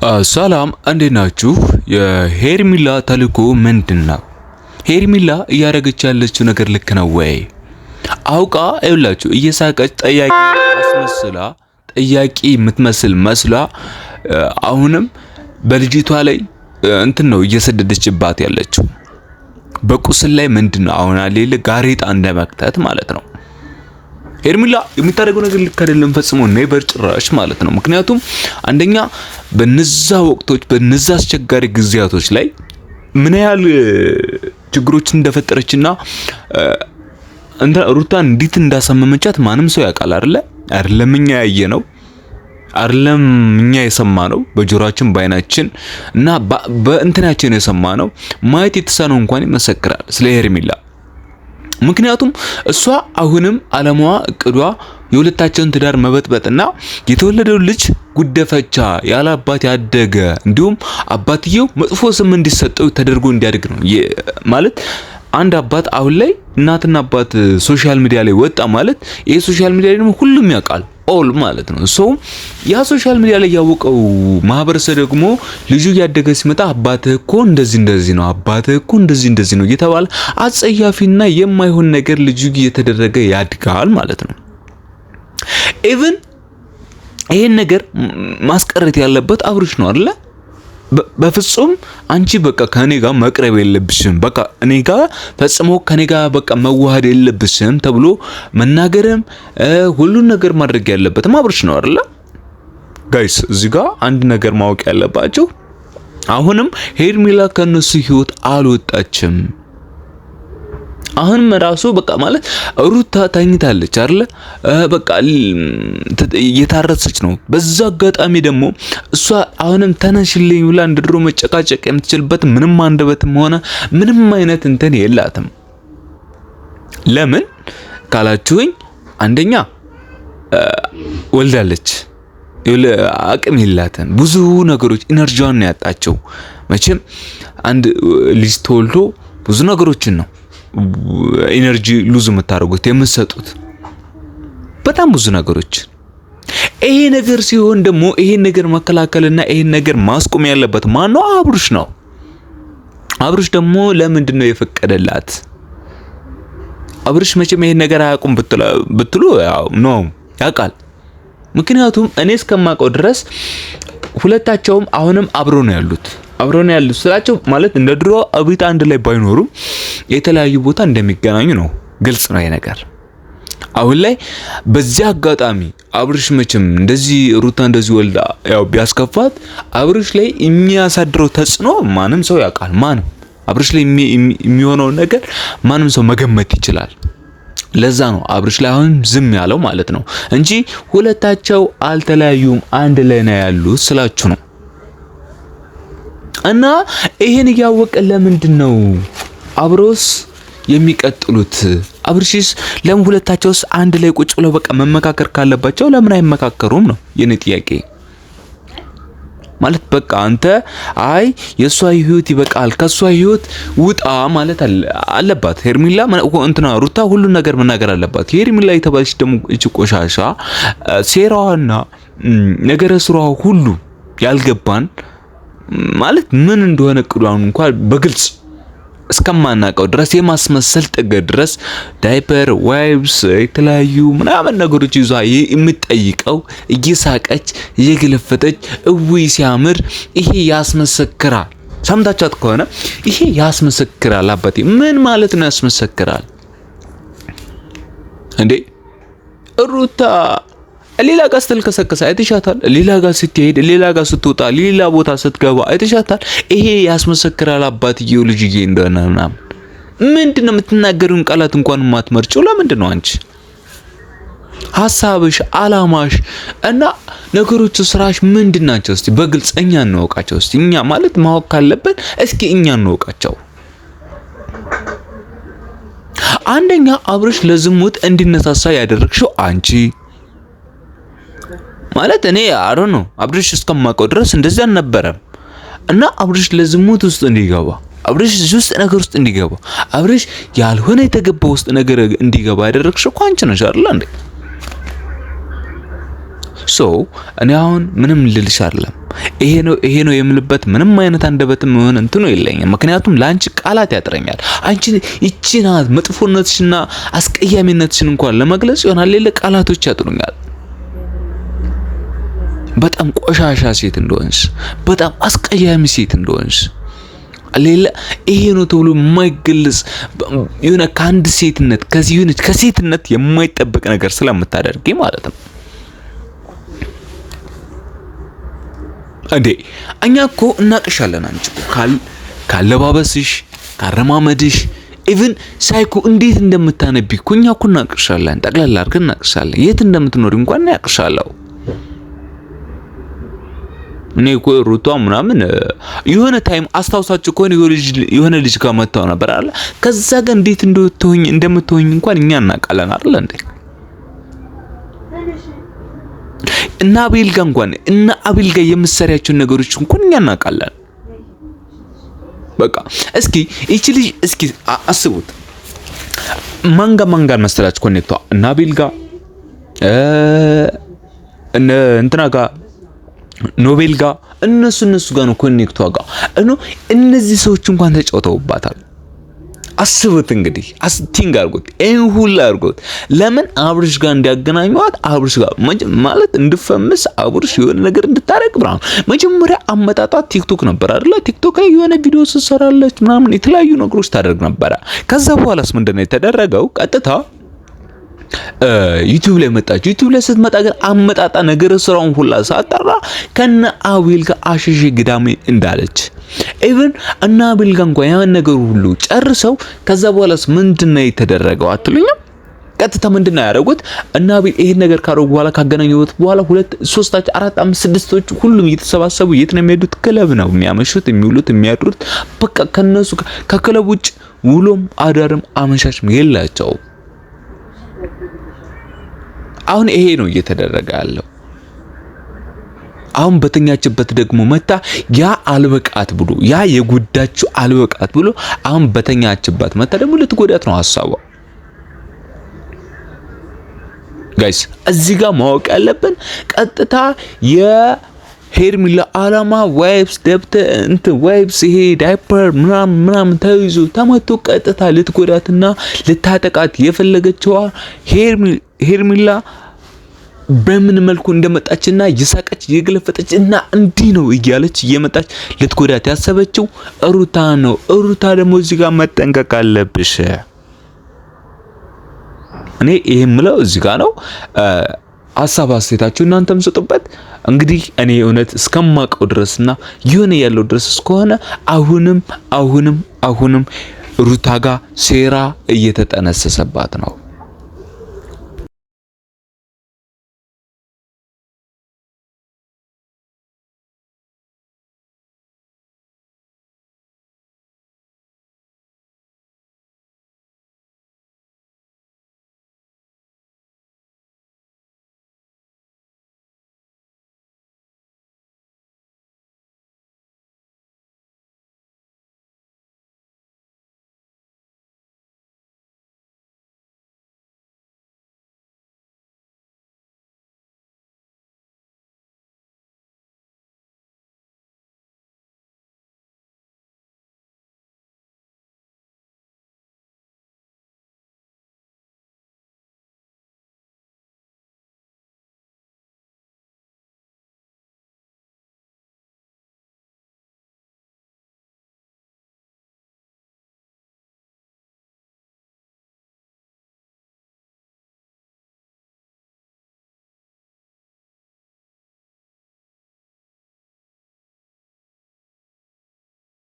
ሰላም እንዴት ናችሁ? የሄርሚላ ተልእኮ ምንድነው? ሄርሚላ እያደረገች ያለችው ነገር ልክ ነው ወይ? አውቃ አይውላችሁ እየሳቀች ጠያቂ አስመስላ ጠያቂ የምትመስል መስላ አሁንም በልጅቷ ላይ ነው እየሰደደችባት ያለችው። በቁስል ላይ ምንድነው አሁን አለለ ጋሬጣ እንደመክተት ማለት ነው። ሄርሚላ የምታደርገው ነገር ልክ አይደለም ፈጽሞ ኔቨር ጭራሽ ማለት ነው። ምክንያቱም አንደኛ በነዛ ወቅቶች በነዛ አስቸጋሪ ጊዜያቶች ላይ ምን ያህል ችግሮችን እንደፈጠረችና ሩታን እንዴት እንዳሰመመቻት ማንም ሰው ያውቃል አይደለም እኛ ያየነው አይደለም እኛ የሰማነው በጆሮአችን ባይናችን እና በእንትናችን የሰማነው ማየት የተሳነው እንኳን ይመሰክራል ስለ ሄርሚላ። ምክንያቱም እሷ አሁንም አለማዋ እቅዷ የሁለታቸውን ትዳር መበጥበጥና የተወለደው ልጅ ጉደፈቻ ያለ አባት ያደገ እንዲሁም አባትየው መጥፎ ስም እንዲሰጠው ተደርጎ እንዲያድግ ነው ማለት። አንድ አባት አሁን ላይ እናትና አባት ሶሻል ሚዲያ ላይ ወጣ ማለት ይሄ ሶሻል ሚዲያ ደግሞ ሁሉም ያውቃል ኦል ማለት ነው። ያ ሶሻል ሚዲያ ላይ ያወቀው ማህበረሰብ ደግሞ ልጁ ያደገ ሲመጣ አባትህ እኮ እንደዚህ ነው አባትህ እኮ እንደዚህ ነው እየተባለ አጸያፊና የማይሆን ነገር ልጁ እየተደረገ ያድጋል ማለት ነው። ኢቭን ይሄን ነገር ማስቀረት ያለበት አብርሽ ነው አይደለ? በፍጹም አንቺ በቃ ከኔ ጋር መቅረብ የለብሽም፣ በቃ እኔ ጋር ፈጽሞ ከኔ ጋር በቃ መዋሃድ የለብሽም ተብሎ መናገርም ሁሉን ነገር ማድረግ ያለበትም አብርሽ ነው አይደለ? ጋይስ እዚህ ጋር አንድ ነገር ማወቅ ያለባችሁ አሁንም ሄርሚላ ከነሱ ህይወት አልወጣችም። አሁንም ራሱ በቃ ማለት ሩታ ታኝታለች አይደለ? በቃ እየታረሰች ነው። በዛ አጋጣሚ ደግሞ እሷ አሁንም ተነሽልኝ ብላ እንደ ድሮ መጨቃጨቅ የምትችልበት ምንም አንደበትም ሆነ ምንም አይነት እንትን የላትም። ለምን ካላችሁኝ አንደኛ ወልዳለች፣ አቅም የላትም። ብዙ ነገሮች ኢነርጂዋን ያጣቸው። መቼም አንድ ልጅ ተወልዶ ብዙ ነገሮችን ነው ኢነርጂ ሉዝ የምታደርጉት የምትሰጡት በጣም ብዙ ነገሮች። ይሄ ነገር ሲሆን ደግሞ ይሄን ነገር መከላከልና ይሄን ነገር ማስቆም ያለበት ማን ነው? አብርሽ ነው። አብርሽ ደግሞ ለምንድን ነው የፈቀደላት? አብርሽ መቼም ይሄን ነገር አያውቁም ብትሉ ያው ነው ያውቃል። ምክንያቱም እኔ እስከማውቀው ድረስ ሁለታቸውም አሁንም አብረው ነው ያሉት ስላቸው ማለት እንደ ድሮ አብይታ አንድ ላይ ባይኖሩም የተለያዩ ቦታ እንደሚገናኙ ነው ግልጽ ነው ይሄ ነገር። አሁን ላይ በዚህ አጋጣሚ አብርሽ መቼም እንደዚህ ሩታ እንደዚህ ወልዳ ያው ቢያስከፋት አብርሽ ላይ የሚያሳድረው ተጽዕኖ ማንም ሰው ያውቃል። ማንም አብርሽ ላይ የሚሆነው ነገር ማንም ሰው መገመት ይችላል። ለዛ ነው አብርሽ ላይ አሁን ዝም ያለው ማለት ነው እንጂ ሁለታቸው አልተለያዩም፣ አንድ ላይ ነው ያሉት ስላችሁ ነው። እና ይሄን ያወቀ ለምንድን ነው አብሮስ የሚቀጥሉት? አብርሽስ ለምን ሁለታቸውስ አንድ ላይ ቁጭ ብለው በቃ መመካከር ካለባቸው ለምን አይመካከሩም ነው የኔ ጥያቄ። ማለት በቃ አንተ አይ የሷ ህይወት ይበቃል ከሷ ህይወት ውጣ ማለት አለባት ሄርሚላ እንትና ሩታ ሁሉ ነገር መናገር አለባት። ሄርሚላ የተባለች ደግሞ እቺ ቆሻሻ ሴራዋና ነገረ ስራዋ ሁሉ ያልገባን ማለት ምን እንደሆነ ቅዷን እንኳን በግልጽ እስከማናቀው ድረስ የማስመሰል ጥግ ድረስ ዳይፐር ዋይፕስ የተለያዩ ምናምን ነገሮች ይዟ የምትጠይቀው እየሳቀች እየገለፈጠች እውይ ሲያምር ይሄ ያስመሰክራል። ሰምታችኋት ከሆነ ይሄ ያስመሰክራል። አባቴ ምን ማለት ነው ያስመሰክራል እንዴ? ሩታ ሌላ ጋር ስትልከሰከሰ አይተሻታል። ሌላ ጋር ስትሄድ፣ ሌላ ጋር ስትወጣ፣ ሌላ ቦታ ስትገባ አይተሻታል። ይሄ ያስመሰክራል አባትየው ልጅዬ እንደሆነ ምናምን። ምንድነው የምትናገሩን ቃላት እንኳን ማትመርጪው? ለምንድን ነው አንቺ ሐሳብሽ አላማሽ እና ነገሮቹ ስራሽ ምንድናቸው? እስቲ በግልጽ እኛ እንወቃቸው። እስቲ እኛ ማለት ማወቅ ካለብን እስኪ እኛ እንወቃቸው። አንደኛ አብርሽ ለዝሙት እንዲነሳሳ ያደረግሽው አንቺ ማለት እኔ አሮ ነው አብርሽ እስከማውቀው ድረስ እንደዛ አልነበረም። እና አብርሽ ለዝሙት ውስጥ እንዲገባ አብርሽ ውስጥ ነገር ውስጥ እንዲገባ አብርሽ ያልሆነ የተገባ ውስጥ ነገር እንዲገባ ያደረግሽው አንቺ ነሽ አይደል እንዴ? ሶ እኔ አሁን ምንም ልልሽ አይደለም። ይሄ ነው የምልበት ምንም አይነት አንደበትም ሆነ እንትኑ የለኝም። ምክንያቱም ላንቺ ቃላት ያጥረኛል። አንቺ ይቺና መጥፎነትሽና አስቀያሚነትሽን እንኳን ለመግለጽ ይሆናል ሌላ ቃላቶች ያጥሩኛል። በጣም ቆሻሻ ሴት እንደሆንሽ፣ በጣም አስቀያሚ ሴት እንደሆንሽ ሌላ ይሄ ነው ተብሎ የማይገለጽ የሆነ ከአንድ ሴትነት ከሴትነት የማይጠበቅ ነገር ስለምታደርጊ ማለት ነው። እንዴ እኛ እኮ እናቅሻለን። አንቺ ካለባበስሽ፣ ካረማመድሽ ኢቭን ሳይኮ እንዴት እንደምታነቢ እኮ እኛ እኮ እናቅሻለን። ጠቅላላ አድርገን እናቅሻለን። የት እንደምትኖሪ እንኳን እናቅሻለሁ። እኔ እኮ ሩቷ ምናምን የሆነ ታይም አስታውሳችሁ ከሆነ የሆነ ልጅ ጋር መጣው ነበር አይደል? ከዛ ጋር እንዴት እንደምትሆኝ እንኳን እኛ እናውቃለን አይደል እንዴ? እና አቤል ጋር የምትሰሪያቸው ነገሮች እንኳን እኛ እናውቃለን። በቃ እስኪ እቺ ልጅ እስኪ አስቡት፣ ማንጋ መሰላችሁ ኮኔክቷ እና አቤል ጋር እንትና ጋር ኖቤል ጋር እነሱ ጋር ነው ኮኔክቷ ጋር እነዚህ ሰዎች እንኳን ተጫውተውባታል። አስቡት እንግዲህ አስቲንግ አርጎት ሁላ አርጎት ለምን አብርሽ ጋር እንዲያገናኙት አብርሽ ጋር ማለት እንድፈምስ አብርሽ የሆነ ነገር እንድታረግ ብራም መጀመሪያ አመጣጣ ቲክቶክ ነበር አይደል? ቲክቶክ ላይ የሆነ ቪዲዮ ስትሰራለች ምናምን የተለያዩ ነገሮች ታደርግ ነበር። ከዛ በኋላስ ምንድነው የተደረገው? ቀጥታ ዩቲዩብ ላይ መጣች። ዩቲዩብ ላይ ስትመጣ ግን አመጣጣ ነገር ስራውን ሁላ ሳጠራ ከነ አቤል ጋር አሸሼ ግዳሜ እንዳለች ኢቭን እና አቤል ጋር እንኳን ያን ነገር ሁሉ ጨርሰው ከዛ በኋላስ ምንድነው የተደረገው አትሉኝም? ቀጥታ ምንድነው ያደረጉት? እና አቤል ይሄን ነገር ካረጉ በኋላ ካገናኙት በኋላ 2 3 4 5 6 ሁሉም እየተሰባሰቡ የት ነው የሚሄዱት? ክለብ ነው የሚያመሹት፣ የሚውሉት፣ የሚያድሩት። በቃ ከነሱ ከክለብ ውጭ ውሎም አዳርም አመሻሽም የላቸው። አሁን ይሄ ነው እየተደረገ ያለው። አሁን በተኛችበት ደግሞ መታ ያ አልበቃት ብሎ ያ የጉዳችሁ አልበቃት ብሎ አሁን በተኛችበት መታ ደግሞ ልትጎዳት ነው ሐሳቧ። ጋይስ እዚህ ጋር ማወቅ ያለብን ቀጥታ የሄርሚላ አላማ ዋይፕስ ዋይፕስ ይሄ ዳይፐር ምናምን ተይዞ ተመቶ ቀጥታ ልትጎዳትና ልታጠቃት የፈለገችዋ ሄርሚላ በምን መልኩ እንደመጣችና ይሳቀች የገለፈጠች እና እንዲህ ነው እያለች እየመጣች ልትጎዳት ያሰበችው ሩታ ነው። ሩታ ደግሞ እዚህ ጋር መጠንቀቅ አለብሽ። እኔ ይሄን ምለው እዚህ ጋር ነው። ሐሳብ አስተያየታችሁ እናንተም ስጡበት። እንግዲህ እኔ እውነት እስከማውቀው ድረስና የሆነ ያለው ድረስ እስከሆነ አሁንም ሩታ ጋር ሴራ እየተጠነሰሰባት ነው።